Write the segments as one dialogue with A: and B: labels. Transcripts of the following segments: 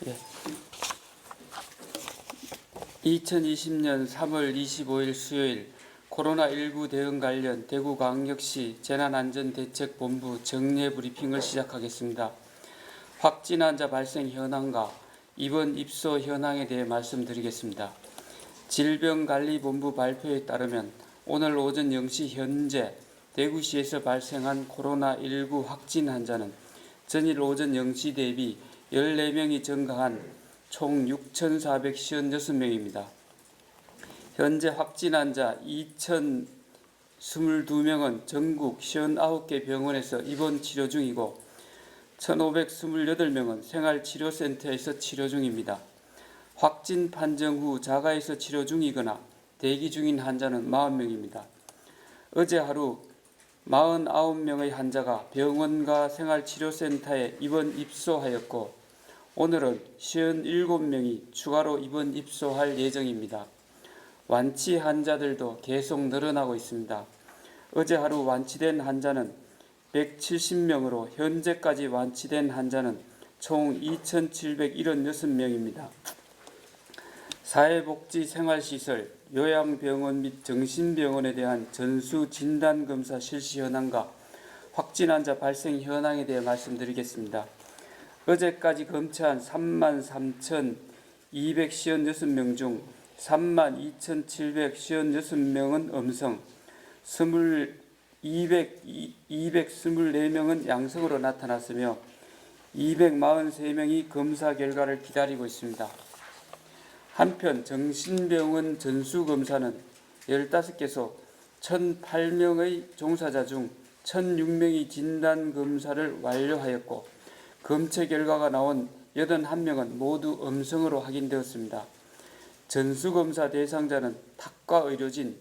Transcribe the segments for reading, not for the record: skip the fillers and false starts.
A: 예. 2020년 3월 25일 수요일 코로나19 대응 관련 대구광역시 재난안전대책본부 정례 브리핑을 시작하겠습니다. 확진 환자 발생 현황과 입원 입소 현황에 대해 말씀드리겠습니다. 질병관리본부 발표에 따르면 오늘 오전 0시 현재 대구시에서 발생한 코로나19 확진 환자는 전일 오전 0시 대비 14명이 증가한 총 6,456명입니다. 현재 확진 환자 2,022명은 전국 59개 병원에서 입원 치료 중이고 1,528명은 생활치료센터에서 치료 중입니다. 확진 판정 후 자가에서 치료 중이거나 대기 중인 환자는 40명입니다. 어제 하루 49명의 환자가 병원과 생활치료센터에 입원 입소하였고 오늘은 57명이 추가로 입원 입소할 예정입니다. 완치 환자들도 계속 늘어나고 있습니다. 어제 하루 완치된 환자는 170명으로 현재까지 완치된 환자는 총 2,776명입니다. 사회복지생활시설, 요양병원 및 정신병원에 대한 전수 진단검사 실시 현황과 확진 환자 발생 현황에 대해 말씀드리겠습니다. 어제까지 검체한 33,256명 중 32,756명은 음성, 224명은 양성으로 나타났으며 243명이 검사 결과를 기다리고 있습니다. 한편 정신병원 전수검사는 15개소 1,008명의 종사자 중 1,006명이 진단검사를 완료하였고 검체 결과가 나온 81명은 모두 음성으로 확인되었습니다. 전수검사 대상자는 탁과 의료진,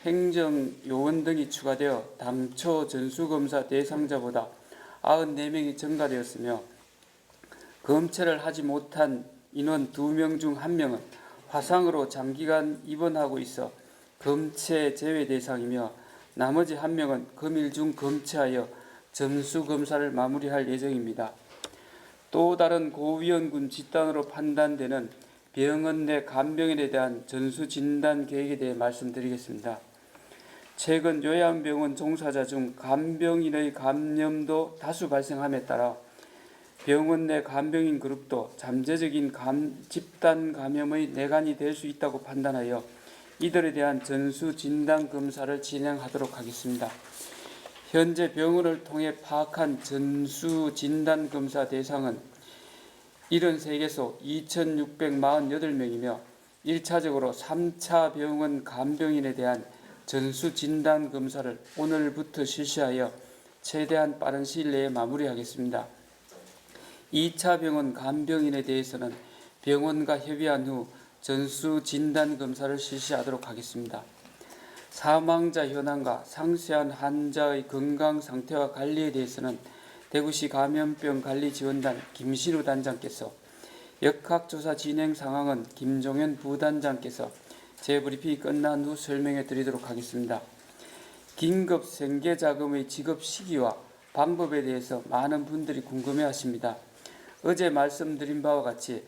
A: 행정요원 등이 추가되어 당초 전수검사 대상자보다 94명이 증가되었으며 검체를 하지 못한 인원 2명 중 1명은 화상으로 장기간 입원하고 있어 검체 제외 대상이며 나머지 1명은 금일 중 검체하여 전수검사를 마무리할 예정입니다. 또 다른 고위험군 집단으로 판단되는 병원 내 간병인에 대한 전수진단 계획에 대해 말씀드리겠습니다. 최근 요양병원 종사자 중 간병인의 감염도 다수 발생함에 따라 병원 내 간병인 그룹도 잠재적인 집단 감염의 내관이 될 수 있다고 판단하여 이들에 대한 전수진단검사를 진행하도록 하겠습니다. 현재 병원을 통해 파악한 전수진단검사 대상은 73개소 2,648명이며 1차적으로 3차 병원 간병인에 대한 전수진단검사를 오늘부터 실시하여 최대한 빠른 시일 내에 마무리하겠습니다. 2차 병원 간병인에 대해서는 병원과 협의한 후 전수진단검사를 실시하도록 하겠습니다. 사망자 현황과 상세한 환자의 건강 상태와 관리에 대해서는 대구시 감염병관리지원단 김신우 단장께서, 역학조사 진행 상황은 김종현 부단장께서 재브리핑이 끝난 후 설명해 드리도록 하겠습니다. 긴급 생계자금의 지급 시기와 방법에 대해서 많은 분들이 궁금해하십니다. 어제 말씀드린 바와 같이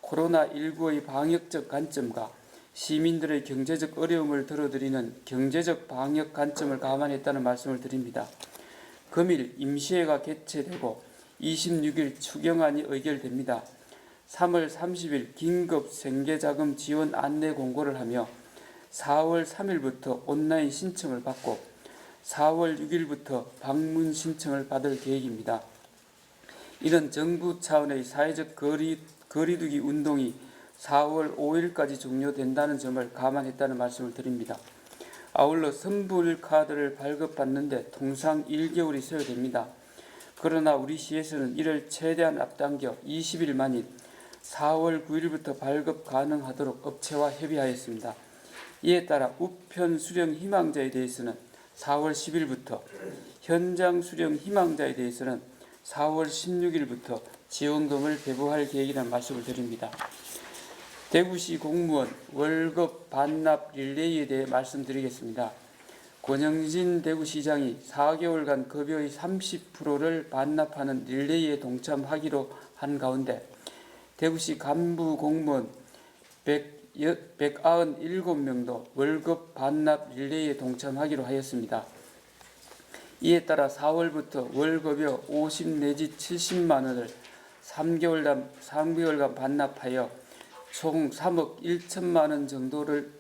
A: 코로나19의 방역적 관점과 시민들의 경제적 어려움을 들어드리는 경제적 방역 관점을 감안했다는 말씀을 드립니다. 금일 임시회가 개최되고 26일 추경안이 의결됩니다. 3월 30일 긴급 생계자금 지원 안내 공고를 하며 4월 3일부터 온라인 신청을 받고 4월 6일부터 방문 신청을 받을 계획입니다. 이런 정부 차원의 사회적 거리두기 운동이 4월 5일까지 종료된다는 점을 감안했다는 말씀을 드립니다. 아울러 선불카드를 발급받는데 통상 1개월이 소요됩니다. 그러나 우리 시에서는 이를 최대한 앞당겨 20일 만인 4월 9일부터 발급 가능하도록 업체와 협의하였습니다. 이에 따라 우편 수령 희망자에 대해서는 4월 10일부터, 현장 수령 희망자에 대해서는 4월 16일부터 지원금을 배부할 계획이라는 말씀을 드립니다. 대구시 공무원 월급 반납 릴레이에 대해 말씀드리겠습니다. 권영진 대구시장이 4개월간 급여의 30%를 반납하는 릴레이에 동참하기로 한 가운데 대구시 간부 공무원 197명도 월급 반납 릴레이에 동참하기로 하였습니다. 이에 따라 4월부터 월급여 50 내지 70만 원을 3개월간 반납하여 총 3억 1천만 원 정도를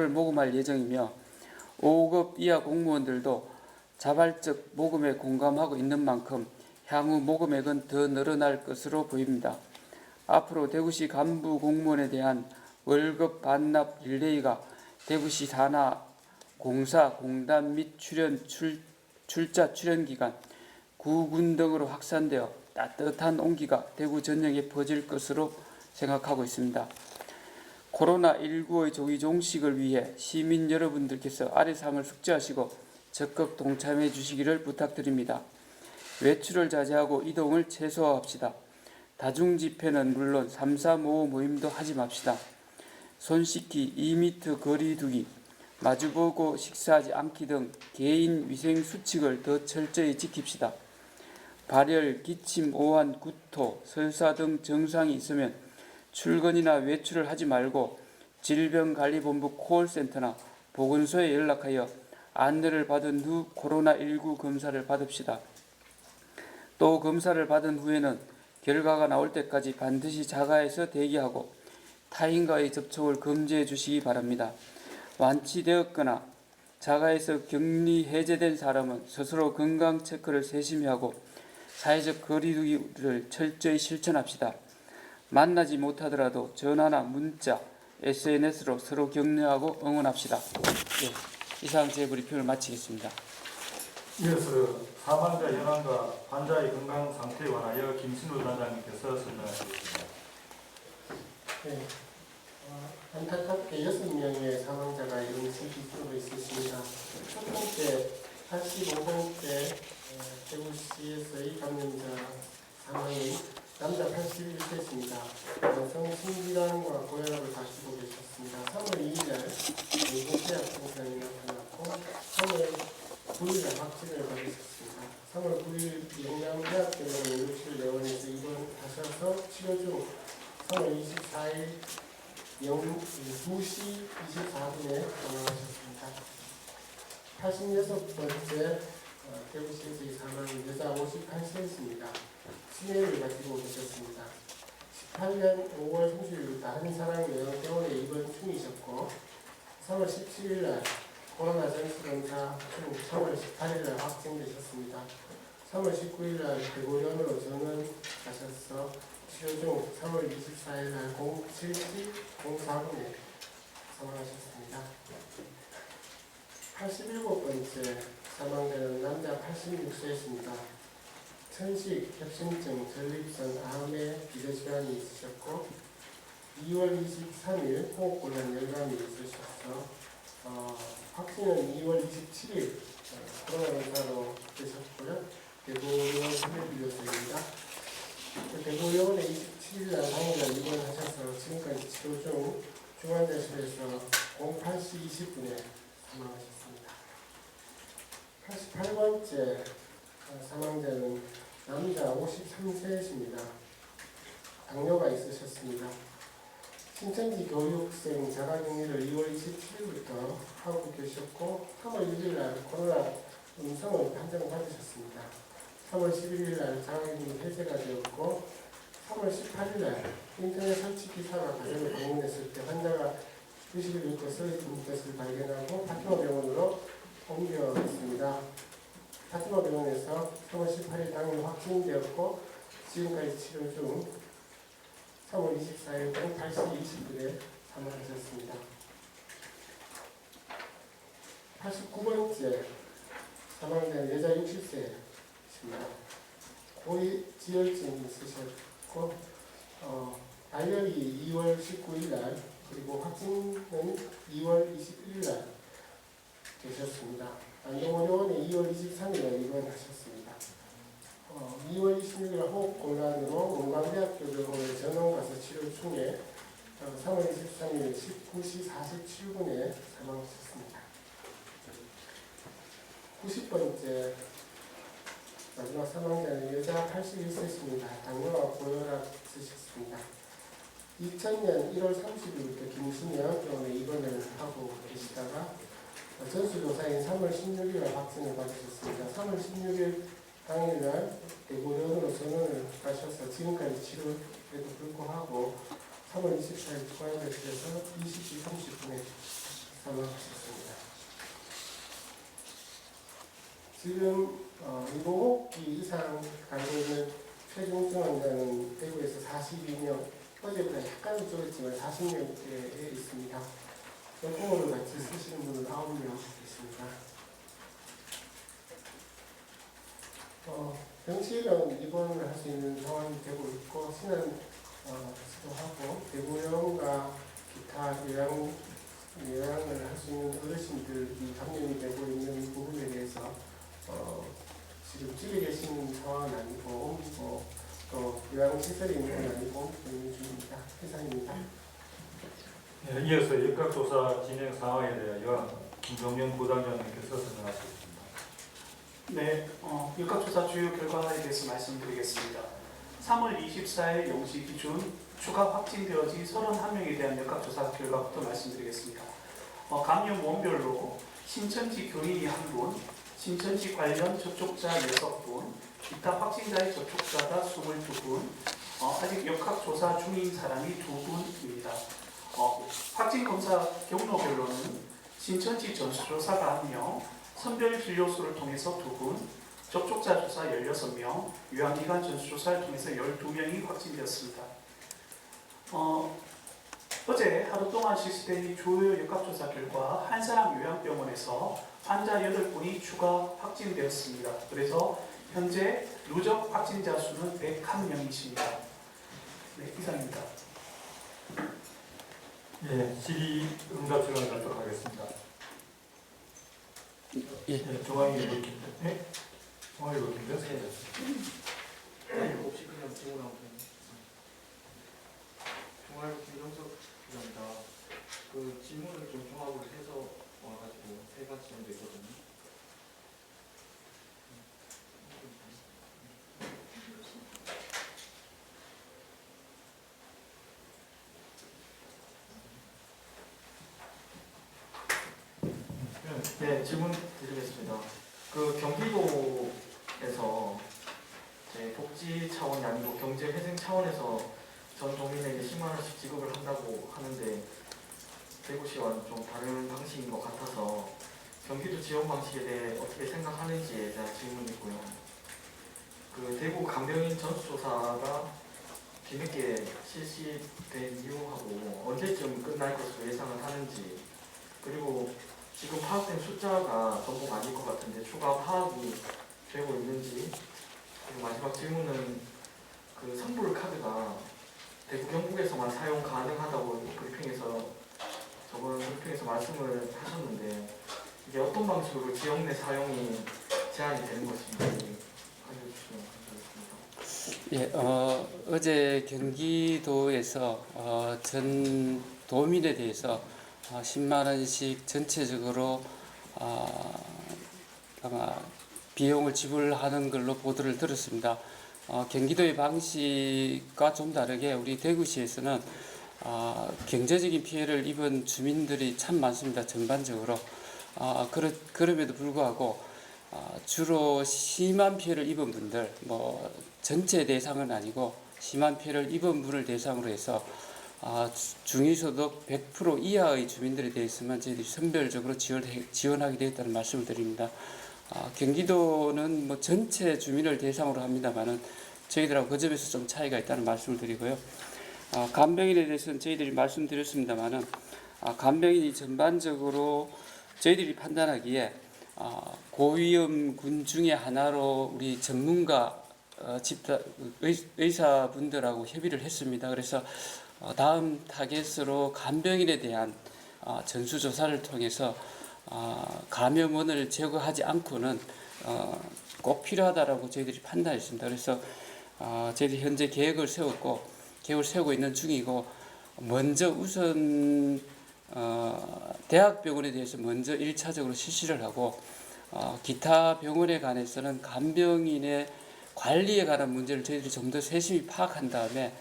A: 모금할 예정이며 5급 이하 공무원들도 자발적 모금에 공감하고 있는 만큼 향후 모금액은 더 늘어날 것으로 보입니다. 앞으로 대구시 간부 공무원에 대한 월급 반납 릴레이가 대구시 산하 공사, 공단 및 출자 출연 기간, 구군 등으로 확산되어 따뜻한 온기가 대구 전역에 퍼질 것으로 생각하고 있습니다. 코로나19의 조기 종식을 위해 시민 여러분들께서 아래 사항을 숙지하시고 적극 동참해 주시기를 부탁드립니다. 외출을 자제하고 이동을 최소화합시다. 다중집회는 물론 3, 4, 5 모임도 하지 맙시다. 손 씻기, 2m 거리 두기, 마주보고 식사하지 않기 등 개인 위생 수칙을 더 철저히 지킵시다. 발열, 기침, 오한, 구토, 설사 등 증상이 있으면 출근이나 외출을 하지 말고 질병관리본부 콜센터나 보건소에 연락하여 안내를 받은 후 코로나19 검사를 받읍시다. 또 검사를 받은 후에는 결과가 나올 때까지 반드시 자가에서 대기하고 타인과의 접촉을 금지해 주시기 바랍니다. 완치되었거나 자가에서 격리 해제된 사람은 스스로 건강 체크를 세심히 하고 사회적 거리두기를 철저히 실천합시다. 만나지 못하더라도 전화나 문자, SNS로 서로 격려하고 응원합시다. 네, 이상 제 브리핑을 마치겠습니다.
B: 이어서 사망자 현황과 환자의 건강 상태에 관하여 김신우 단장님께서 설명하시겠습니다.
C: 네. 안타깝게 6명의 사망자가 연쇄 기록으로 있었습니다. 첫 번째 85세대 대구시에서의 감염자 사망은 남자 81세입니다. 여성 심질환과 고혈압을 가지고 계셨습니다. 3월 2일날 뇌종양 증상이 나타났고 3월 9일날 확진을 받으셨습니다. 3월 9일 영남대학병원 응급실내원에서 입원하셔서 치료 중 3월 24일 2시 24분에 돌아가셨습니다. 86번째 대구시에서의 사망은 여자 58세였습니다. 치매를 가지고 계셨습니다. 18년 5월 30일부터 한사랑요양병원에 입원 중이셨고 3월 17일날 코로나 전수검사 중 3월 18일날 확진되셨습니다. 3월 19일날 대구병원으로 전원하셔서 치료 중 3월 24일날 07시 04분에 사망하셨습니다. 87번째 사망자는 남자 86세였습니다. 천식, 협심증, 전립선, 암에 기저질환이 있으셨고 2월 23일 호흡곤란 열감이 있으셔서 확진은 2월 27일 코로나 검사로 되셨고요. 대구병원 선별진료소입니다. 대구병원에 27일날 당일날 입원하셔서 지금까지 치료 중 중환자실에서 08시 20분에 사망하셨습니다. 88번째 사망자는 남자 53세이십니다. 당뇨가 있으셨습니다. 신천지 교육생 자가격리를 2월 27일부터 하고 계셨고 3월 1일날 코로나 음성을 판정받으셨습니다. 3월 11일날 자가격리 해제가 되었고 3월 18일날 인터넷 설치 기사가 가정을 방문했을 때 환자가 의식을 잃고 쓰러진 것을 발견하고 파티마 병원으로 옮겨졌습니다. 파티마 병원에서 3월 18일 당일 확진되었고 지금까지 치료 중 3월 24일 08시 20분에 사망하셨습니다. 89번째 사망자는 여자 60세입니다. 고지혈증이 있으셨고 발열이 2월 19일날 그리고 확진은 2월 21일날 되셨습니다. 안동의료원에 2월 23일에 입원하셨습니다. 2월 26일 호흡곤란으로 문광대학교 병원에 전원 가서 치료 중에 3월 23일 19시 47분에 사망하셨습니다. 90번째 마지막 사망자는 여자 81세입니다. 당뇨와 고혈압 있으셨습니다. 2000년 1월 30일부터 김신영 병원에 입원을 하고 계시다가 전수조사인 3월 16일 확진을 받으셨습니다. 3월 16일 당일날 대구병원으로 전원을 가셔서 지금까지 치료에도 불구하고 3월 24일 투과를 드려서 20시 30분에 사망하셨습니다. 지금 이공호흡기 이상 가지고 있는 최중증 환자는 대구에서 42명, 어제보다 약간은 줄었지만 40명대에 있습니다. 여권을 같이 쓰시는 분은 9명 있습니다. 병실은 입원을 할 수 있는 상황이 되고 있고 신안 수도하고 대구병원과 기타 요양을 할 수 있는 어르신들이 감염이 되고 있는 부분에 대해서 지금 집에 계시는 상황은 아니고 또 요양시설이 있는 건 아니고 있는 중입니다. 이상입니다.
B: 예, 이어서 역학조사 진행 상황에 대하여 김종현 부단장님께서 설명하시겠습니다.
D: 네, 역학조사 주요 결과에 대해서 말씀드리겠습니다. 3월 24일 0시 기준 추가 확진되어진 31명에 대한 역학조사 결과부터 말씀드리겠습니다. 감염 원별로 신천지 교인이 1분, 신천지 관련 접촉자 6분, 기타 확진자의 접촉자가 22분, 아직 역학조사 중인 사람이 2분입니다. 확진검사 경로별로는 신천지 전수조사가 1명, 선별진료소를 통해서 2분, 접촉자 조사 16명, 요양기관 전수조사를 통해서 12명이 확진되었습니다. 어제 하루 동안 실시된 주요 역학조사 결과 한 사람 요양병원에서 환자 8분이 추가 확진되었습니다. 그래서 현재 누적 확진자 수는 101명이십니다. 네, 이상입니다.
B: 예, 질의응답 시간을 갖도록 하겠습니다.
A: 예.
B: 중앙일보 김대. 네? 중앙일보 김대.
E: 없이 그냥 질문하고 중앙일보 김정석 기자입니다. 그 질문을 좀 종합을 해서 와가지고 3가지 정도 있거든요. 네, 질문 드리겠습니다. 그 경기도에서 복지 차원이 아니고 경제 회생 차원에서 전 도민에게 10만 원씩 지급을 한다고 하는데 대구시와는 좀 다른 방식인 것 같아서 경기도 지원 방식에 대해 어떻게 생각하는지에 대한 질문이고요. 그 대구 간병인 전수조사가 뒤늦게 실시된 이유하고 언제쯤 끝날 것으로 예상을 하는지, 그리고 지금 파악된 숫자가 전부가 아닐 것 같은데 추가 파악이 되고 있는지, 그리고 마지막 질문은 그 선불 카드가 대구 경북에서만 사용 가능하다고 저번 브리핑에서 말씀을 하셨는데 이게 어떤 방식으로 지역 내 사용이 제한이 되는 것인지 알려주시면 감사하겠습니다.
A: 예, 어제 경기도에서 전 도민에 대해서 10만 원씩 전체적으로 아마 비용을 지불하는 걸로 보도를 들었습니다. 경기도의 방식과 좀 다르게 우리 대구시에서는 경제적인 피해를 입은 주민들이 참 많습니다. 전반적으로. 그럼에도 불구하고 주로 심한 피해를 입은 분들, 뭐 전체 대상은 아니고 심한 피해를 입은 분을 대상으로 해서 중위소득 100% 이하의 주민들에 대해서만 저희들이 선별적으로 지원하게 되었다는 말씀을 드립니다. 경기도는 뭐 전체 주민을 대상으로 합니다만은 저희들하고 그 점에서 좀 차이가 있다는 말씀을 드리고요. 간병인에 대해서는 저희들이 말씀드렸습니다만은 간병인이 전반적으로 저희들이 판단하기에 고위험군 중의 하나로 우리 전문가 의사분들하고 협의를 했습니다. 그래서 다음 타겟으로 간병인에 대한 전수조사를 통해서 감염원을 제거하지 않고는 꼭 필요하다라고 저희들이 판단했습니다. 그래서 저희들이 현재 계획을 세우고 있는 중이고, 먼저 우선 대학병원에 대해서 먼저 1차적으로 실시를 하고 기타 병원에 관해서는 간병인의 관리에 관한 문제를 저희들이 좀 더 세심히 파악한 다음에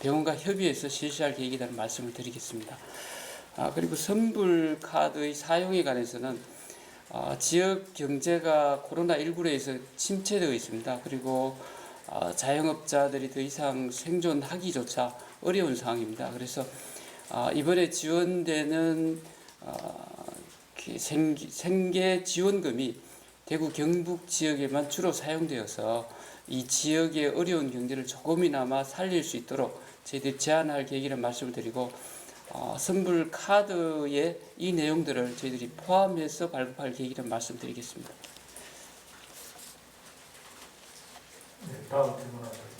A: 병원과 협의해서 실시할 계획이라는 말씀을 드리겠습니다. 그리고 선불 카드의 사용에 관해서는 지역 경제가 코로나19로 해서 침체되어 있습니다. 그리고 자영업자들이 더 이상 생존하기조차 어려운 상황입니다. 그래서 이번에 지원되는 생계 지원금이 대구 경북 지역에만 주로 사용되어서 이 지역의 어려운 경제를 조금이나마 살릴 수 있도록 저희들이 제안할 계획이라는 말씀을 드리고 선불 카드의 이 내용들을 저희들이 포함해서 발급할 계획이라는 말씀드리겠습니다.
B: 네, 다음 질문하세요.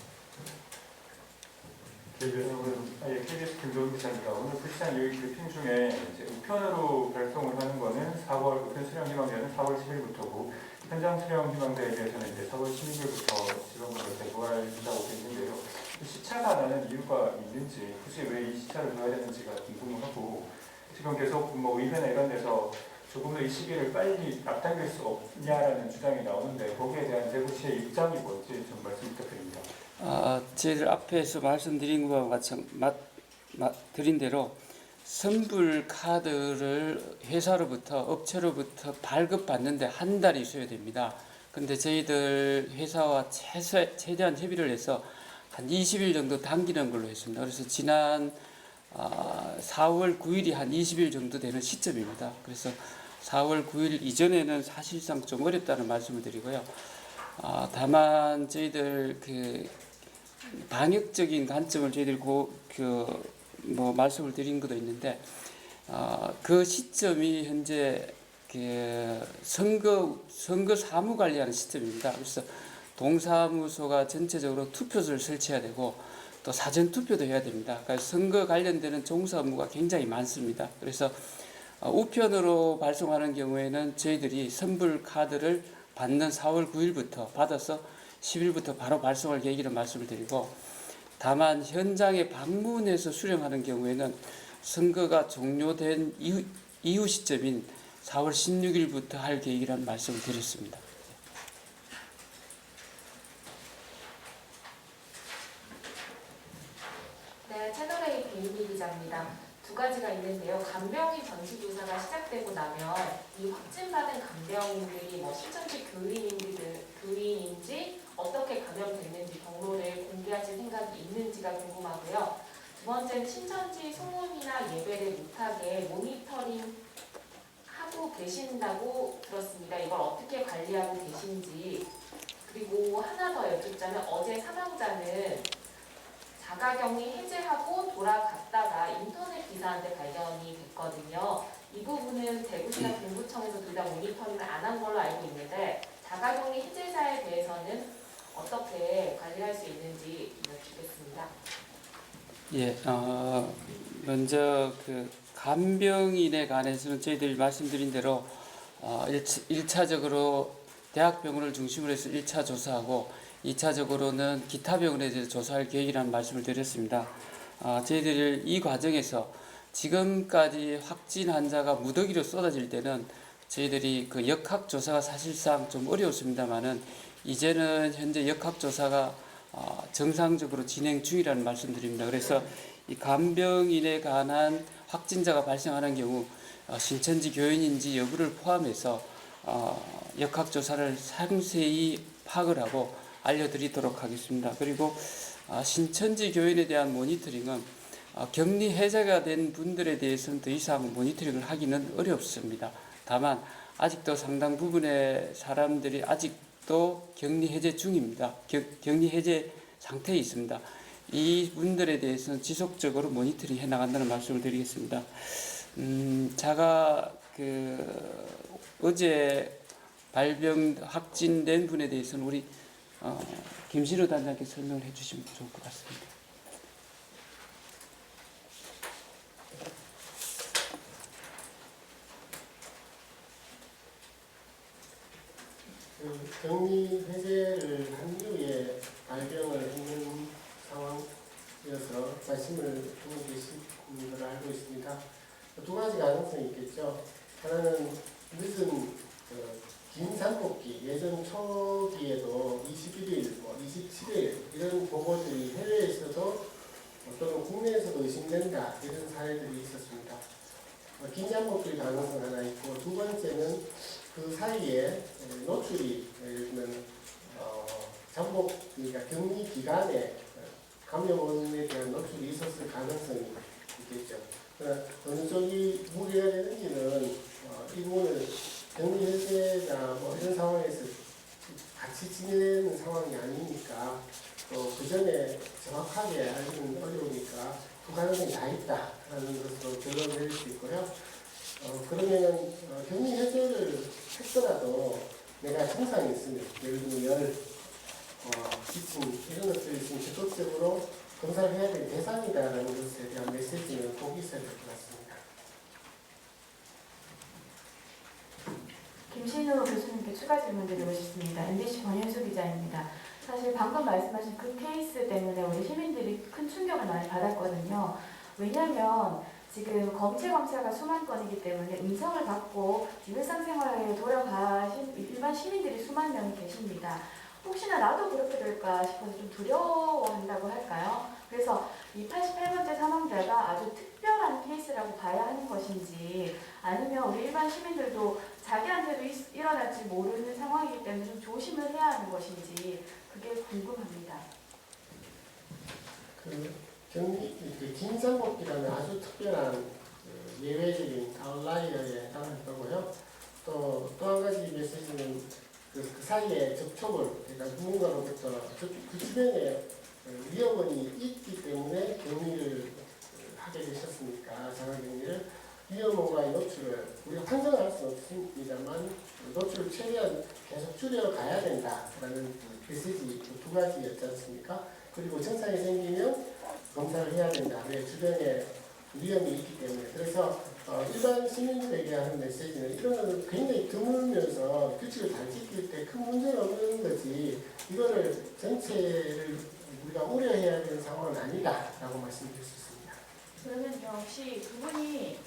F: KBS 김도훈 기자입니다. 오늘 부시장 여기 브리핑 중에 이제 우편으로 발송을 하는 거는 우편 수령 희망대는 4월 10일부터고 현장 수령 희망대에 대해서는 이제 4월 16일부터 지원금을 제공한다고 되어 있는데요. 시차가 나는 이유가 있는지, 굳이 왜 이 시차를 둬야 되는지가 궁금하고, 지금 계속 뭐 의회나 이런 데서 조금 더 이 시기를 빨리 앞당길 수 없냐라는 주장이 나오는데 거기에 대한 대구시의 입장이 뭔지 좀 말씀 부탁드립니다.
A: 저희들 앞에서 말씀드린 것과 같이 드린 대로 선불 카드를 회사로부터 업체로부터 발급받는데 한 달이 소요됩니다. 근데 저희들 회사와 최대한 협의를 해서 한 20일 정도 당기는 걸로 했습니다. 그래서 지난 4월 9일이 한 20일 정도 되는 시점입니다. 그래서 4월 9일 이전에는 사실상 좀 어렵다는 말씀을 드리고요. 다만 저희들 방역적인 관점을 저희들 말씀을 드린 것도 있는데 그 시점이 현재 선거 사무 관리하는 시점입니다. 그래서 동사무소가 전체적으로 투표소를 설치해야 되고 또 사전 투표도 해야 됩니다. 그러니까 선거 관련되는 종사 업무가 굉장히 많습니다. 그래서 우편으로 발송하는 경우에는 저희들이 선불 카드를 받는 4월 9일부터 받아서 10일부터 바로 발송할 계획이라는 말씀을 드리고, 다만 현장에 방문해서 수령하는 경우에는 선거가 종료된 이후 시점인 4월 16일부터 할 계획이라는 말씀을 드렸습니다.
G: 네, 채널A 배인희 기자입니다. 두 가지가 있는데요. 간병인 전수조사가 시작되고 나면 이 확진받은 간병인들이 신천지 교인인지 어떻게 감염됐는지 경로를 공개하실 생각이 있는지가 궁금하고요. 두 번째는 신천지 소문이나 예배를 못하게 모니터링 하고 계신다고 들었습니다. 이걸 어떻게 관리하고 계신지. 그리고 하나 더 여쭙자면 어제 사망자는 자가격리 해제하고 돌아갔다가 인터넷 기사한테 발견이 됐거든요. 이 부분은 대구시나 경구청에서 둘 다 모니터링을 안 한 걸로 알고 있는데 자가격리 해제자에 대해서는 어떻게 관리할 수 있는지 여쭙겠습니다.
A: 예, 먼저 간병인에 관해서는 저희들이 말씀드린 대로 1차적으로 대학병원을 중심으로 해서 1차 조사하고 2차적으로는 기타 병원에 대해서 조사할 계획이라는 말씀을 드렸습니다. 저희들이 이 과정에서 지금까지 확진 환자가 무더기로 쏟아질 때는 저희들이 역학조사가 사실상 좀 어려웠습니다만은 이제는 현재 역학조사가 정상적으로 진행 중이라는 말씀드립니다. 그래서 이 간병인에 관한 확진자가 발생하는 경우 신천지 교인인지 여부를 포함해서 역학조사를 상세히 파악을 하고 알려드리도록 하겠습니다. 그리고 신천지 교인에 대한 모니터링은 격리 해제가 된 분들에 대해서는 더 이상 모니터링을 하기는 어렵습니다. 다만 아직도 상당 부분의 사람들이 아직도 격리 해제 중입니다. 격리 해제 상태에 있습니다. 이 분들에 대해서는 지속적으로 모니터링 해 나간다는 말씀을 드리겠습니다. 제가 어제 발병 확진된 분에 대해서는 우리 김신호 단장께서 설명을 해주시면 좋을 것 같습니다.
C: 격리 해제를 한 이후에 발병을 했는 상황이어서 말씀을 하고 계신 걸로 알고 있습니다. 두 가지 가능성이 있겠죠. 하나는 늦은 긴 잠복기 예전 초기에도 21일, 뭐 27일 이런 보고들이 해외에서도 또는 국내에서도 의심된다 이런 사례들이 있었습니다. 긴 잠복기 가능성 하나 있고 두 번째는 그 사이에 노출이 예를 들면 잠복 그러니까 격리 기간에 감염원에 대한 노출이 있었을 가능성이 있겠죠. 어느 쪽이 무리가 되는지는 이 부분을 격리 해제나 뭐 이런 상황에서 같이 지내는 상황이 아니니까 또 그 전에 정확하게 알기는 어려우니까 두 가능성이 다 있다라는 것으로 결론을 내릴 수 있고요. 그러면 격리 해제를 했더라도 내가 증상이 있으면 예를 들면 열, 기침 이런 것들이 있으면 적극적으로 검사를 해야 될 대상이다라는 것에 대한 메시지는 꼭 있어야 될 것 같습니다.
H: 김신우 교수님께 추가 질문 드리고 싶습니다. MBC 권현수 기자입니다. 사실 방금 말씀하신 그 케이스 때문에 우리 시민들이 큰 충격을 많이 받았거든요. 왜냐하면 지금 검체가 수만 건이기 때문에 음성을 받고 일상생활에 돌아가신 일반 시민들이 수만 명이 계십니다. 혹시나 나도 그렇게 될까 싶어서 좀 두려워한다고 할까요? 그래서 이 88번째 사망자가 아주 특별한 케이스라고 봐야 하는 것인지 아니면 우리 일반 시민들도 자기한테도 일어날지 모르는 상황이기 때문에 좀 조심을 해야 하는 것인지 그게 궁금합니다.
C: 긴 잠복기라는 아주 특별한 예외적인 아웃라이어에 해당할 거고요. 또 한 가지 메시지는 그 사이에 접촉을 그러니까 누군가로부터 그 주변에 위험이 있기 때문에 격리를 하게 되셨으니까 자가격리를 위험과의 노출을 우리가 판정할 수는 없습니다만 노출을 최대한 계속 줄여가야 된다라는 메시지 두 가지였지 않습니까? 그리고 증상이 생기면 검사를 해야 된다. 왜 주변에 위험이 있기 때문에. 그래서 일반 시민들에게 하는 메시지는 이런 것은 굉장히 드물면서 규칙을 잘 지킬 때 큰 문제가 없는 거지 이거를 전체를 우리가 우려해야 되는 상황은 아니다라고 말씀드릴 수 있습니다.
H: 그러면요, 혹시 그분이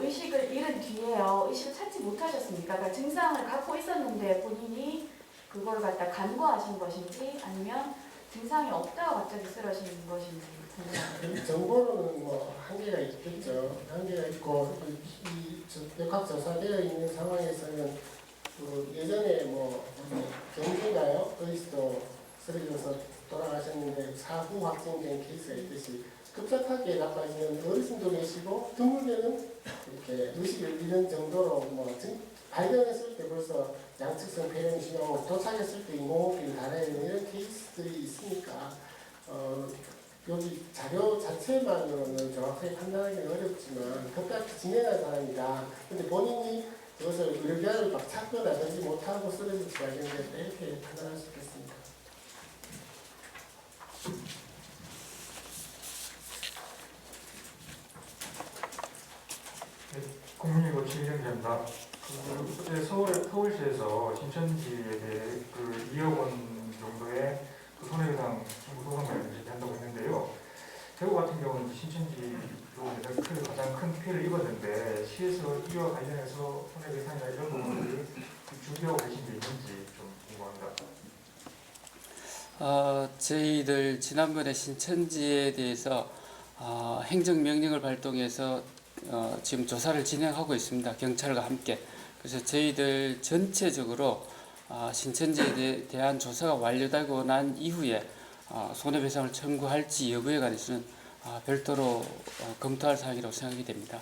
H: 의식을 잃은 뒤에요, 의식을 찾지 못하셨습니까? 그러니까 증상을 갖고 있었는데 본인이 그걸 갖다 간과하신 것인지 아니면 증상이 없다가 갑자기 쓰러진 것인지 궁금합니다.
C: 정보로는 뭐 한계가 있겠죠. 한계가 있고 역학 조사되어 있는 상황에서는 예전에 뭐 경기가요 어디서도 쓰러져서 돌아가셨는데 사후 확진된 케이스가 있듯이 급작하게 나빠지는 어르신도 계시고 드물게는 이렇게 의식을 잃는 정도로 뭐 발견했을 때 벌써 양측성 폐렴이 심하고 도착했을 때 인공호흡기를 달아야 되는 이런 케이스들이 있으니까 여기 자료 자체만으로는 정확하게 판단하기는 어렵지만 급격히 진행한 사람이다. 근데 본인이 그것을 의료기관을 막 찾거나 하지 못하고 쓰러지지 않는데 이렇게 판단할 수 있겠습니다.
B: 국민이고 최희정입니다. 어제 서울시에서 신천지에 대해 2억 원 정도의 손해배상 청구 소송을 제기한다고 했는데요. 대구 같은 경우는 신천지로 가장 큰 피해를 입었는데 시에서 이와 관련해서 손해배상이나 이런 부분들이 준비하고 계신 게 있는지 좀 궁금합니다.
A: 저희들 지난번에 신천지에 대해서 행정명령을 발동해서 지금 조사를 진행하고 있습니다. 경찰과 함께. 그래서 저희들 전체적으로 신천지에 대한 조사가 완료되고 난 이후에 손해배상을 청구할지 여부에 관해서는 별도로 검토할 사항이라고 생각이 됩니다.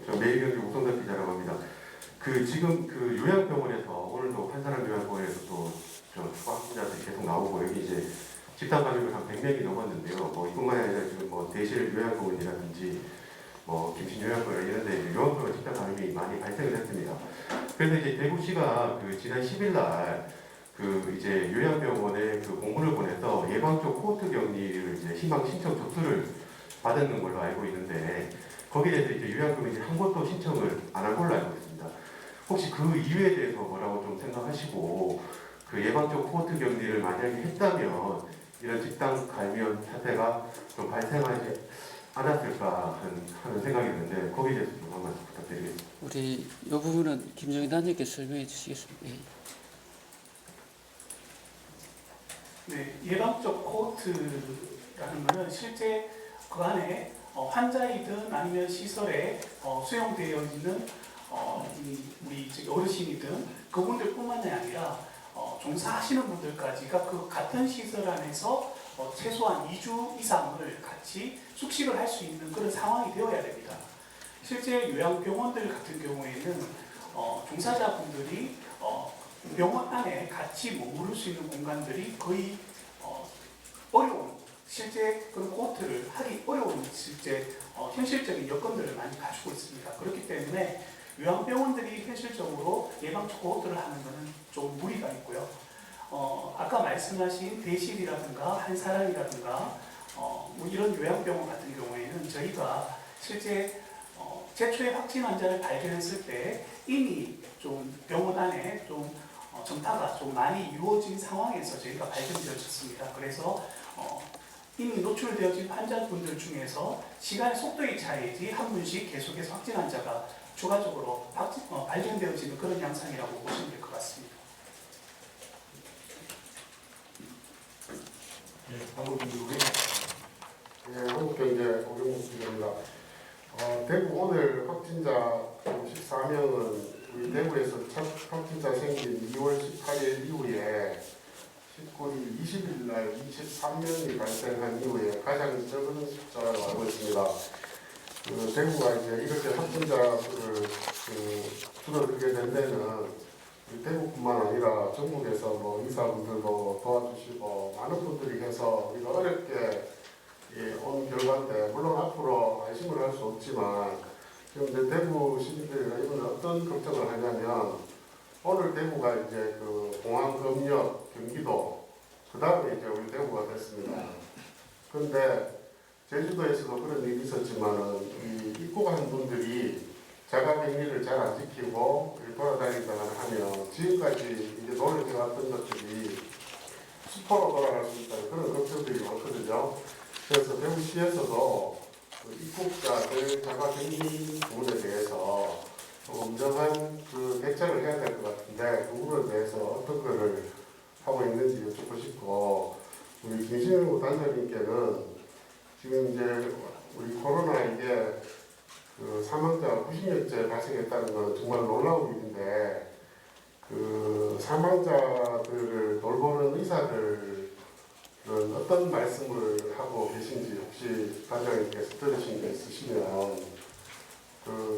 I: 저 매일경제 우성답 기자라고 합니다. 지금 요양병원에서 오늘도 한사람 요양병원에서 또 추가 확진자들이 계속 나오고 여기 이제 집단 감염이 한 100명이 넘었는데요. 뭐 이뿐만 아니라 지금 뭐 대실 요양병원이라든지 뭐 김신 요양병원 이런 데 요양병원 집단 감염이 많이 발생을 했습니다. 그래서 이제 대구시가 지난 10일 날 이제 요양병원에 공문을 보내서 예방적 코호트 격리를 이제 희망 신청 접수를 받은 걸로 알고 있는데 거기에 대해서 이제 요양병원이 한 곳도 신청을 안 한 걸로 알고 있습니다. 혹시 그 이유에 대해서 뭐라고 좀 생각하시고 예방적 코호트 격리를 만약에 했다면 이런 집단 감염 사태가 좀 발생하지 않았을까 하는 생각이 드는데 거기에 대해서 좀 한 말씀 부탁드리겠습니다.
A: 우리 이 부분은 김정희 단장께서 설명해 주시겠습니다. 예.
D: 네, 예방적 코호트라는 것은 실제 그 안에 환자이든 아니면 시설에 수용되어 있는 우리 어르신이든 그분들뿐만이 아니라 종사하시는 분들까지가 그 같은 시설 안에서 최소한 2주 이상을 같이 숙식을 할 수 있는 그런 상황이 되어야 됩니다. 실제 요양병원들 같은 경우에는 종사자분들이 병원 안에 같이 머무를 수 있는 공간들이 거의 어려운, 실제 그런 코호트를 하기 어려운 실제 현실적인 여건들을 많이 가지고 있습니다. 그렇기 때문에 요양병원들이 현실적으로 예방적 코호트를 하는 것은 좀 무리가 있고요. 아까 말씀하신 대실이라든가 한사람이라든가 뭐 이런 요양병원 같은 경우에는 저희가 실제 최초의 확진 환자를 발견했을 때 이미 좀 병원 안에 좀 전파가 좀 많이 이루어진 상황에서 저희가 발견되었습니다. 그래서 이미 노출되어진 환자분들 중에서 시간의 속도의 차이지 한 분씩 계속해서 확진 환자가 추가적으로 발견되어지는 그런 양상이라고 보시면 될 것 같습니다.
C: 한국경제 오경국 기자입니다. 대구 오늘 확진자 14명은 우리 대구에서 첫 확진자 생긴 2월 18일 이후에 19일 20일 날 23명이 발생한 이후에 가장 적은 숫자로 알고 있습니다. 대구가 이제 이렇게 확진자 수를 줄어들게 된 데는 대구뿐만 아니라 전국에서 뭐 의사분들도 도와주시고 많은 분들이 해서 우리가 어렵게 온 결과인데, 물론 앞으로 안심을 할 수 없지만 지금 이제 대구 시민들이 이번에 어떤 걱정을 하냐면, 오늘 대구가 이제 그 공항 검역 경기도 그 다음에 이제 우리 대구가 됐습니다. 그런데 제주도에서도 그런 일이 있었지만은 이 입국한 분들이 자가격리를 잘 안 지키고 돌아다니다가 하면 지금까지 이제 노력해왔던 것들이 수포로 돌아갈 수 있다는 그런 걱정들이 많거든요. 그래서 대구시에서도 입국자들 자가격리 부분에 대해서 엄정한 대책을 해야 될 것 같은데, 그 부분에 대해서 어떤 거를 하고 있는지 여쭙고 싶고, 우리 김신우 단장님께는 지금 이제 우리 코로나 이게 사망자 90명째 발생했다는 건 정말 놀라운 일인데, 사망자들을 돌보는 의사들은 어떤 말씀을 하고 계신지 혹시 단장님께서 들으신 게 있으시면,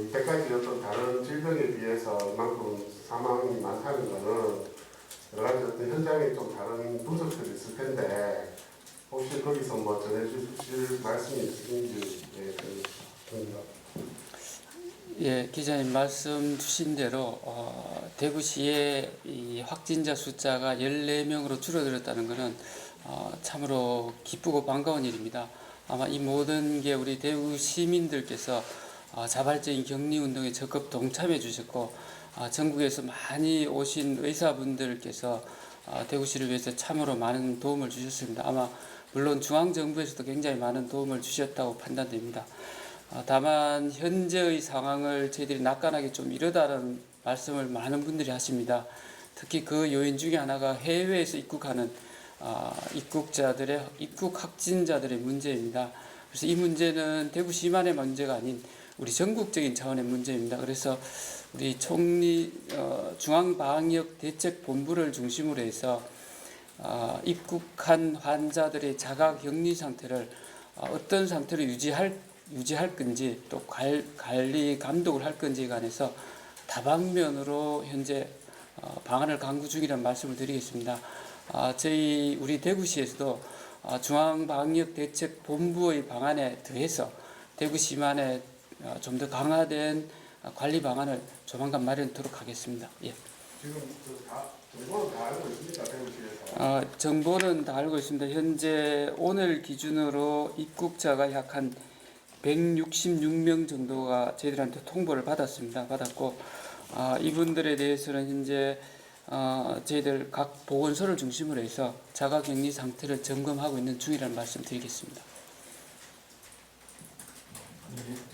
C: 이때까지 어떤 다른 질병에 비해서 이만큼 사망이 많다는 것은 여러 가지 어떤 현장에 좀 다른 분석들이 있을 텐데, 혹시 거기서 뭐 전해주실 말씀이 있으신지 드립니다.
A: 예, 기자님 말씀 주신 대로 대구시의 이 확진자 숫자가 14명으로 줄어들었다는 것은 참으로 기쁘고 반가운 일입니다. 아마 이 모든 게 우리 대구 시민들께서 자발적인 격리 운동에 적극 동참해 주셨고, 전국에서 많이 오신 의사분들께서 대구시를 위해서 참으로 많은 도움을 주셨습니다. 아마 물론 중앙정부에서도 굉장히 많은 도움을 주셨다고 판단됩니다. 다만 현재의 상황을 저희들이 낙관하기 좀 이르다는 말씀을 많은 분들이 하십니다. 특히 그 요인 중에 하나가 해외에서 입국하는 입국 확진자들의 문제입니다. 그래서 이 문제는 대구시만의 문제가 아닌 우리 전국적인 차원의 문제입니다. 그래서 우리 총리 중앙방역대책본부를 중심으로 해서 입국한 환자들의 자가격리 상태를 어떤 상태로 유지할 건지, 또 관리 감독을 할 건지에 관해서 다방면으로 현재 방안을 강구 중이라는 말씀을 드리겠습니다. 저희 우리 대구시에서도 중앙방역대책본부의 방안에 더해서 대구시만의 좀 더 강화된 관리 방안을 조만간 마련토록 하겠습니다. 예.
C: 지금 정보는 다 알고 있습니까, 대구시에서?
A: 정보는 다 알고 있습니다. 현재 오늘 기준으로 입국자가 약 한 166명 정도가 저희들한테 통보를 받았고, 이분들에 대해서는 현재 저희들 각 보건소를 중심으로 해서 자가격리 상태를 점검하고 있는 중이라는 말씀 드리겠습니다.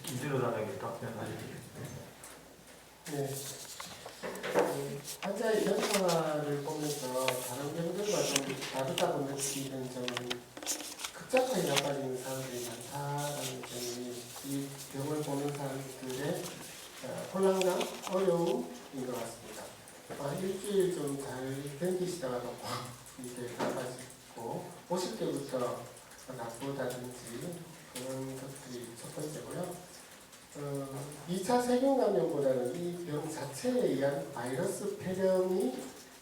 B: 이진호 단장님 답변하시죠.
C: 네. 환자의 변화를 보면서 다른 병들과 좀 다르다고 느끼는 점은 급작하게 나빠지는 사람들이 많다라는 점이 이 병을 보는 사람들의 혼란감, 어려움인 것 같습니다. 일주일 좀 잘 견디시다가도 확 이렇게 나빠지고 오실 때부터 나쁘다든지 그런 것들이 첫 번째고요. 2차 세균 감염보다는 이 병 자체에 의한 바이러스 폐렴이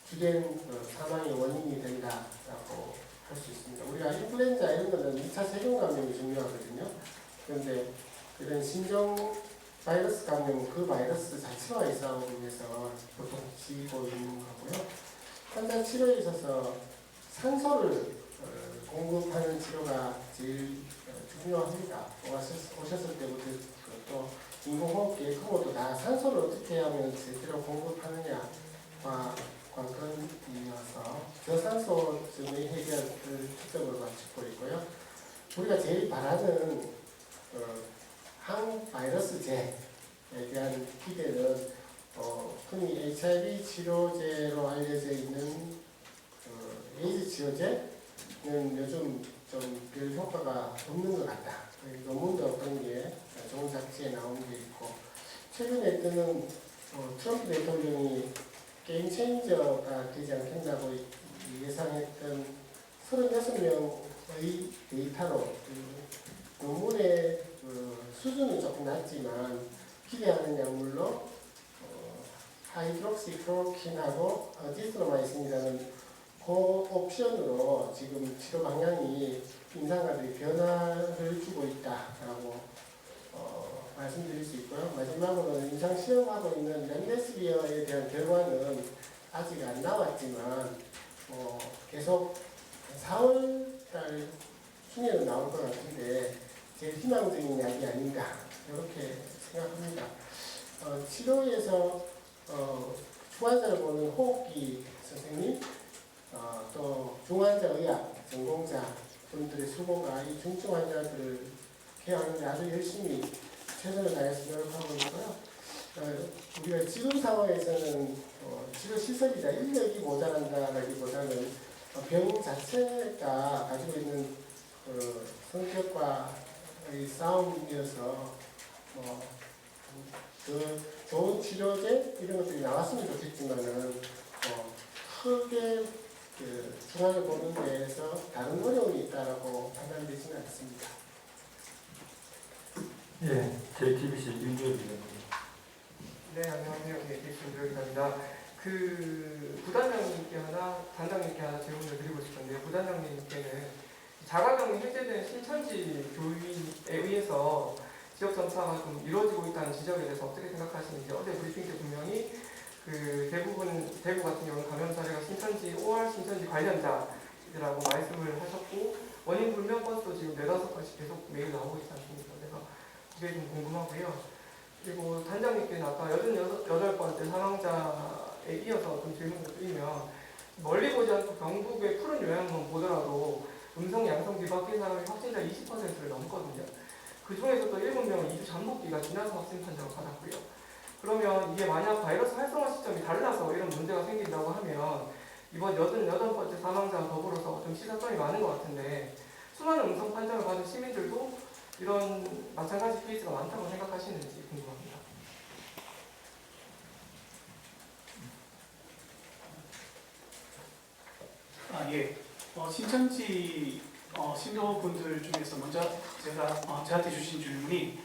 C: 주된 사망의 원인이 된다라고 할 수 있습니다. 우리가 인플루엔자 이런 거는 2차 세균 감염이 중요하거든요. 그런데 이런 신종 바이러스 감염은 그 바이러스 자체와의 싸움에서 보통 지고 있는 거고요. 환자 치료에 있어서 산소를 공급하는 치료가 제일 중요합니다. 오셨을 때부터 또 인공호흡기에 크고도 다 산소를 어떻게 하면 제대로 공급하느냐와 관건이어서 저산소증의 해결을 초점으로 맞추고 있고요. 우리가 제일 바라는 항바이러스제에 대한 기대는 흔히 HIV 치료제로 알려져 있는 에이즈 치료제는 요즘 좀 별 효과가 없는 것 같다. 논문도 그런 게 좋은 잡지에 나온 게 있고, 최근에 뜨는 트럼프 대통령이 게임 체인저가 되지 않겠다고 예상했던 36명의 데이터로 논문의 수준은 조금 낮지만 기대하는 약물로 하이드록시클로킨하고 디스트로마이신이라는 그 옵션으로 지금 치료 방향이 임상가들이 변화를 주고 있다라고 말씀드릴 수 있고요. 마지막으로는 임상 시험하고 있는 렘데시비어에 대한 결과는 아직 안 나왔지만 계속 4월달 중에는 나올 것 같은데 제일 희망적인 약이 아닌가 이렇게 생각합니다. 치료에서 중환자를 보는 호흡기 선생님, 또 중환자의학 전공자 분들의 수고가 이 중증 환자들을 케어하는 데 아주 열심히 최선을 다해서 노력하고 있고요. 우리가 지금 상황에서는 치료 시설이다, 인력이 모자란다라기보다는 병 자체가 가지고 있는 성격과의 싸움이어서 그 좋은 치료제 이런 것들이 나왔으면 좋겠지만은 크게 중환을 보는 데에서 다른 어려움이 있다라고 판단되지는 않습니다.
B: 예, JTBC 윤주현 기자님.
J: 네, 안녕하세요. JTBC 윤주현 기자입니다. 부단장님께 하나, 단장님께 하나 질문을 드리고 싶은데요. 부단장님께는 자가격리 해제된 신천지 교인에 의해서 지역 전파가 좀 이루어지고 있다는 지적에 대해서 어떻게 생각하시는지, 어제 브리핑 때 분명히 대구 같은 경우는 감염 사례가 신천지 5월 신천지 관련자라고 말씀을 하셨고, 원인 불명 건수도 지금 4-5건씩 계속 매일 나오고 있지 않습니까? 그래서 그게 좀 궁금하고요. 그리고 단장님께는 아까 88번째 사망자에 이어서 좀 질문을 드리면, 멀리 보지 않고 경북의 푸른 요양만 보더라도 음성 양성 뒤바뀐 사람이 확진자 20%를 넘거든요. 그 중에서도 7명은 2주 잠복기가 지나서 확진 판정을 받았고요. 그러면 이게 만약 바이러스 활성화 시점이 달라서 이런 문제가 생긴다고 하면 이번 88번째 사망자와 더불어서 좀 시사점이 많은 것 같은데, 수많은 음성 판정을 받은 시민들도 이런 마찬가지 케이스가 많다고 생각하시는지 궁금합니다.
D: 예. 신천지 신도분들 중에서 먼저 저한테 주신 질문이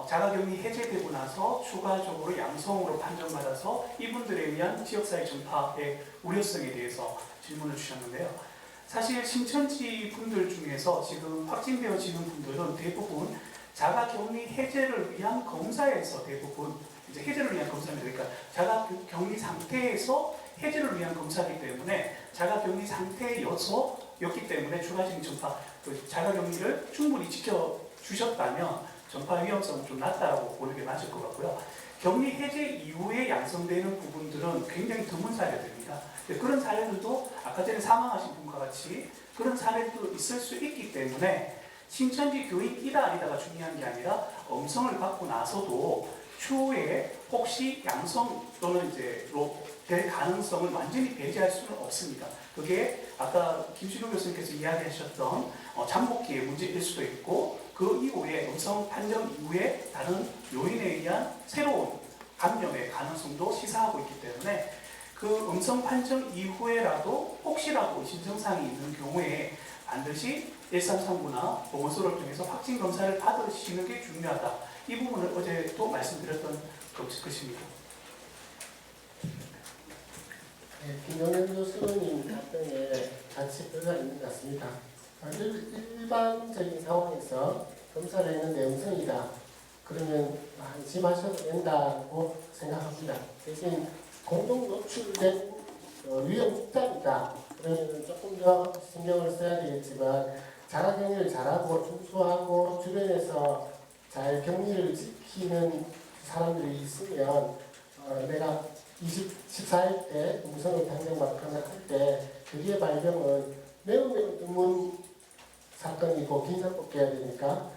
D: 자가격리 해제되고 나서 추가적으로 양성으로 판정받아서 이분들에 의한 지역사회 전파의 우려성에 대해서 질문을 주셨는데요. 사실 신천지 분들 중에서 지금 확진되어지는 분들은 대부분 자가격리 해제를 위한 검사에서 대부분 이제 해제를 위한 검사입니다. 그러니까 자가격리 상태에서 해제를 위한 검사이기 때문에 자가격리 상태였기 때문에 추가적인 전파, 자가격리를 충분히 지켜주셨다면 전파 위험성은 좀 낮다라고 보는 게 맞을 것 같고요. 격리 해제 이후에 양성되는 부분들은 굉장히 드문 사례들입니다. 그런 사례들도 아까 전에 사망하신 분과 같이 그런 사례도 있을 수 있기 때문에 신천지 교인이다 아니다가 중요한 게 아니라 음성을 받고 나서도 추후에 혹시 양성 또는 이제로 될 가능성을 완전히 배제할 수는 없습니다. 그게 아까 김신우 교수님께서 이야기하셨던 잠복기의 문제일 수도 있고 그 이후에 음성 판정 이후에 다른 요인에 의한 새로운 감염의 가능성도 시사하고 있기 때문에 그 음성 판정 이후에라도 혹시라도 의심 증상이 있는 경우에 반드시 1339나 보건소를 통해서 확진 검사를 받으시는 게 중요하다. 이 부분을 어제도 말씀드렸던 것입니다.
C: 네, 김용현 교수님 답변에 같이 들어가 있는 것 같습니다. 일반적인 상황에서 검사를 했는데 음성이다. 그러면 안심하셔도 된다고 생각합니다. 대신 공동 노출된 위험 국장이다. 그러면 조금 더 신경을 써야 되겠지만 자가격리를 잘하고 준수하고 주변에서 잘 격리를 지키는 사람들이 있으면 내가 14일 때 음성을 판정받거나 할 때 그의 발병은 매우 드문 사건이고 긴장법해야 되니까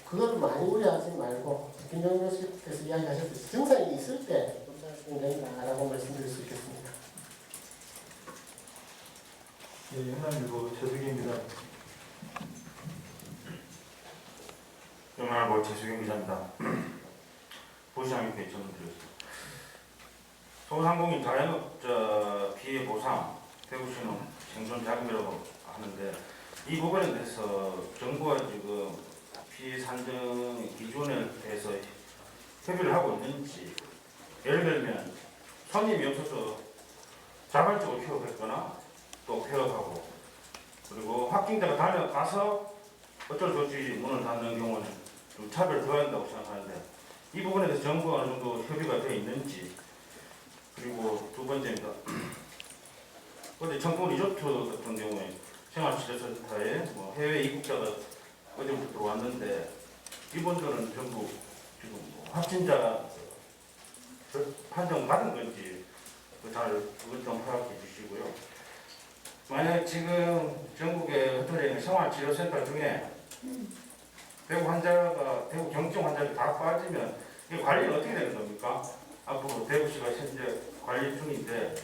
C: 그걸 많이 우려하지 말고 김정일 교수께서 이야기하셨듯이 증상이 있을 때 검사하시면 된다라고 말씀드릴 수 있겠습니다.
B: 예, 연합일보 최수기입니다.
K: 연합일보 최수경 기자입니다. 보시장님께 질문드리겠습니다. 소상공인 자영업자 피해 보상 대구시는 생존 자금이라고 하는데 이 부분에 대해서 정부가 지금 피해 산정 기준에 대해서 협의를 하고 있는지, 예를 들면 손님이 없어서 자발적으로 휴업했거나 또 폐업하고, 그리고 확진자가 다녀가서 어쩔 수 없이 문을 닫는 경우는 좀 차별을 둬야 한다고 생각하는데 이 부분에 대해서 정부가 어느 정도 협의가 되어 있는지. 그리고 두 번째입니다. 어제 청풍 리조트 같은 경우에 생활치료센터에 해외 입국자가 어제부터 들어왔는데 이분들은 전부 지금 확진자 판정 받은 건지 그것 좀 파악해 주시고요. 만약 지금 전국에 흩어져 있는 생활치료센터 중에 대구 경증 환자들이 다 빠지면 이 관리는 어떻게 되는 겁니까? 앞으로 대구시가 현재 관리 중인데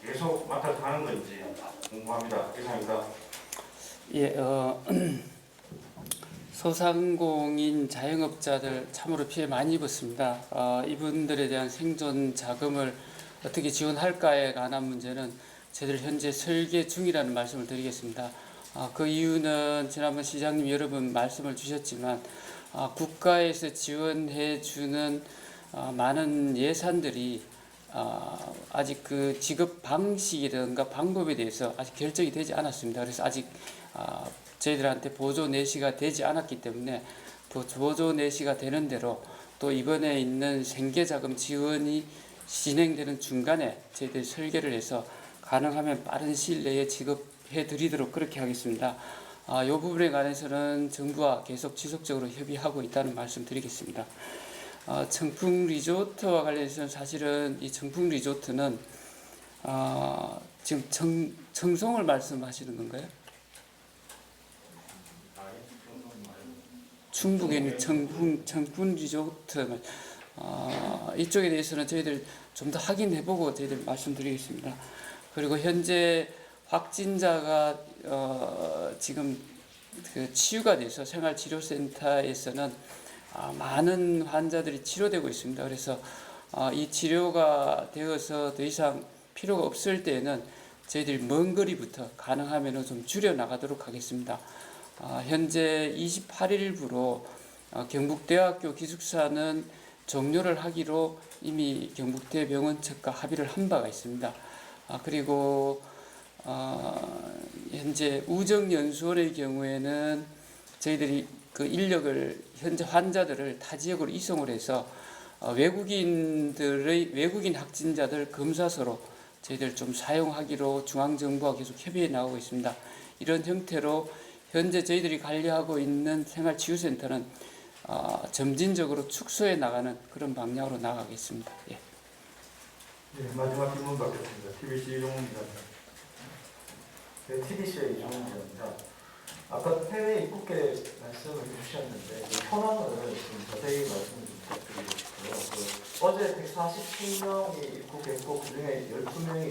K: 계속 맡아서 하는 건지 궁금합니다. 이상입니다.
A: 예, 소상공인 자영업자들 참으로 피해 많이 입었습니다. 이분들에 대한 생존 자금을 어떻게 지원할까에 관한 문제는 저희들 현재 설계 중이라는 말씀을 드리겠습니다. 그 이유는 지난번 시장님 여러 번 말씀을 주셨지만 국가에서 지원해 주는 많은 예산들이 아직 그 지급 방식이든가 방법에 대해서 아직 결정이 되지 않았습니다. 그래서 아직 저희들한테 보조 내시가 되지 않았기 때문에 보조 내시가 되는 대로 또 이번에 있는 생계자금 지원이 진행되는 중간에 저희들이 설계를 해서 가능하면 빠른 시일 내에 지급해 드리도록 그렇게 하겠습니다. 이 부분에 관해서는 정부와 계속 지속적으로 협의하고 있다는 말씀 드리겠습니다. 청풍 리조트와 관련해서는 사실은 이 청풍 리조트는 지금 청송을 말씀하시는 건가요? 충북에 있는 청풍 리조트 이쪽에 대해서는 저희들 좀 더 확인해보고 저희들 말씀드리겠습니다. 그리고 현재 확진자가 지금 그 치유가 돼서 생활치료센터에서는 많은 환자들이 치료되고 있습니다. 그래서 이 치료가 되어서 더 이상 필요가 없을 때에는 저희들이 먼 거리부터 가능하면 좀 줄여 나가도록 하겠습니다. 현재 28일부로 경북대학교 기숙사는 종료를 하기로 이미 경북대병원 측과 합의를 한 바가 있습니다. 그리고 현재 우정연수원의 경우에는 저희들이 그 인력을 현재 환자들을 타 지역으로 이송을 해서 외국인 확진자들 검사소로 저희들 좀 사용하기로 중앙정부와 계속 협의해 나가고 있습니다. 이런 형태로 현재 저희들이 관리하고 있는 생활치유센터는 점진적으로 축소해 나가는 그런 방향으로 나가겠습니다. 예.
B: 네, 마지막 질문 받겠습니다. TBC 이종훈 기자입니다.
K: TBC의 이종훈 기자입니다.
L: 아까 해외 입국계 말씀을 주셨는데 그 현황을 좀 자세히 말씀을 좀 부탁드리고 싶고요. 어제 143명이 입국했고 그중에 12명이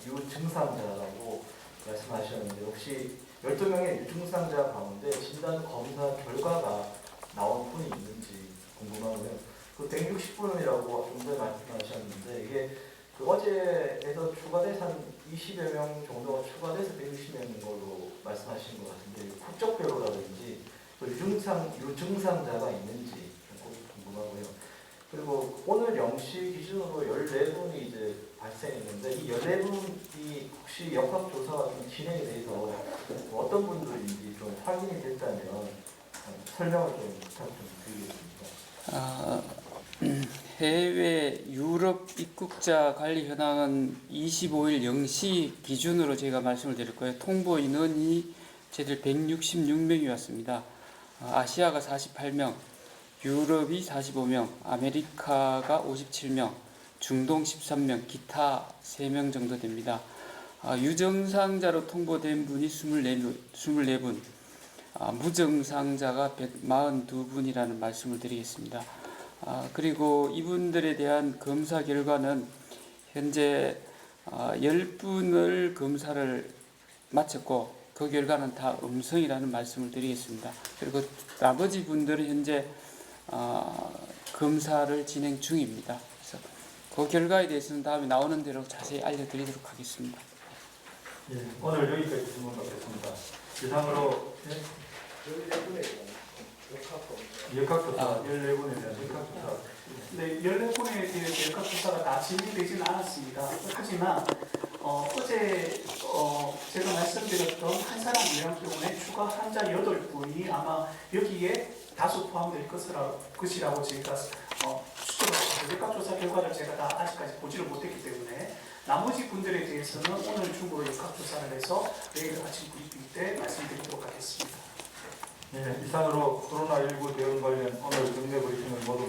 L: 유증상자라고 말씀하셨는데 혹시 12명의 유증상자 가운데 진단 검사 결과가 나온 분이 있는지 궁금하고요. 그 160분이라고 좀 전에 말씀하셨는데 이게 그 어제에서 추가돼서 한 20여 명 정도가 추가돼서 160명인 걸로 말씀하신 것 같은데 국적별로라든지 또 유증상자가 있는지 좀 궁금하고요. 그리고 오늘 0시 기준으로 14분이 이제 발생했는데 이 14분이 혹시 역학조사가 좀 진행이 돼서 어떤 분들인지 좀 확인이 됐다면 설명을 좀 부탁 좀 드리겠습니다.
A: 해외 유럽 입국자 관리 현황은 25일 0시 기준으로 제가 말씀을 드릴 거예요. 통보 인원이 저희들 166명이 왔습니다. 아시아가 48명, 유럽이 45명, 아메리카가 57명, 중동 13명, 기타 3명 정도 됩니다. 유증상자로 통보된 분이 24분, 무증상자가 142분이라는 말씀을 드리겠습니다. 그리고 이분들에 대한 검사 결과는 현재 10분을 검사를 마쳤고 그 결과는 다 음성이라는 말씀을 드리겠습니다. 그리고 나머지 분들은 현재 검사를 진행 중입니다. 그래서 그 결과에 대해서는 다음에 나오는 대로 자세히 알려드리도록 하겠습니다.
F: 예, 오늘 여기까지 질문 받겠습니다. 이상으로 역학조사 14분에 대한 역학조사.
D: 네, 14분에 대한 역학조사가 다 진행되지는 않았습니다. 하지만 어제 제가 말씀드렸던 한 사람 요양 때문에 추가 환자 8분이 아마 여기에 다수 포함될 것이라고 저희가 추측을 역학조사 결과를 제가 다 아직까지 보지를 못했기 때문에 나머지 분들에 대해서는 오늘 중으로 역학조사를 해서 내일 아침 브리핑 때 말씀드리도록 하겠습니다.
F: 예, 이상으로 코로나19 대응 관련 오늘 정례 브리핑을 모두